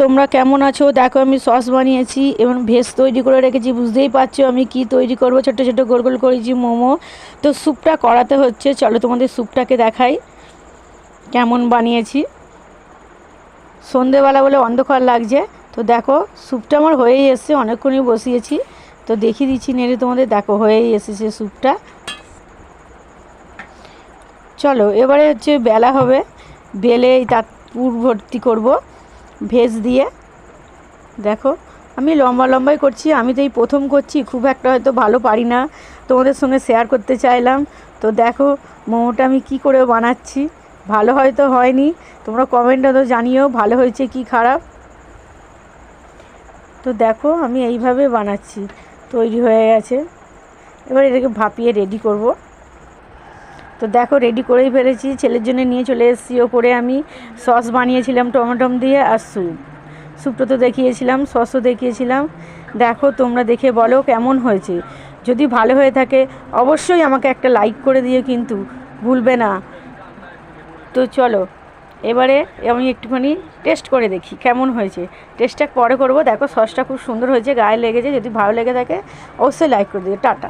তোমরা কেমন আছো? দেখো আমি সস বানিয়েছি এবং ভেজ তৈরি করে রেখেছি। বুঝতেই পারছো আমি কি তৈরি করব। ছোট ছোট গোল গোল করেছি মোমো। তো স্যুপটা করাতে হচ্ছে, চলো তোমাদের স্যুপটাকে দেখাই কেমন বানিয়েছি। সন্ধেবেলা বলে অন্ধকার লাগছে। তো দেখো স্যুপটা আমার হয়েই এসছে, অনেকক্ষণই বসিয়েছি। তো দেখিয়ে দিচ্ছি নেড়ে তোমাদের, দেখো হয়েই এসেছে স্যুপটা। চলো এবারে হচ্ছে বেলা হবে, বেলে তার পুর ভর্তি করব ভেজ দিয়ে। দেখো আমি লম্বা লম্বাই করছি, আমি তো এই প্রথম করছি, খুব একটা হয়তো ভালো পারি না, তোমাদের সঙ্গে শেয়ার করতে চাইলাম। তো দেখো মোমোটা আমি কি করে বানাচ্ছি, ভালো হয়তো হয়নি, তোমরা কমেন্টে তো জানিও ভালো হয়েছে কি খারাপ। তো দেখো আমি এইভাবে বানাচ্ছি, তৈরি হয়ে গেছে। এবার এটাকে ভাপিয়ে রেডি করব। তো দেখো রেডি করেই ফেলেছি, ছেলের জন্য নিয়ে চলে এসেছি। ওপরে আমি সস বানিয়েছিলাম টমেটো দিয়ে, আর স্যুপটা তো দেখিয়েছিলাম, সসও দেখিয়েছিলাম। দেখো তোমরা দেখে বলো কেমন হয়েছে। যদি ভালো হয়ে থাকে অবশ্যই আমাকে একটা লাইক করে দিও, কিন্তু ভুলবে না। তো চলো এবারে আমি একটুখানি টেস্ট করে দেখি কেমন হয়েছে। টেস্টটা পরে করবো। দেখো সসটা খুব সুন্দর হয়েছে, গায়ে লেগেছে। যদি ভালো লেগে থাকে অবশ্যই লাইক করে দিও। টাটা।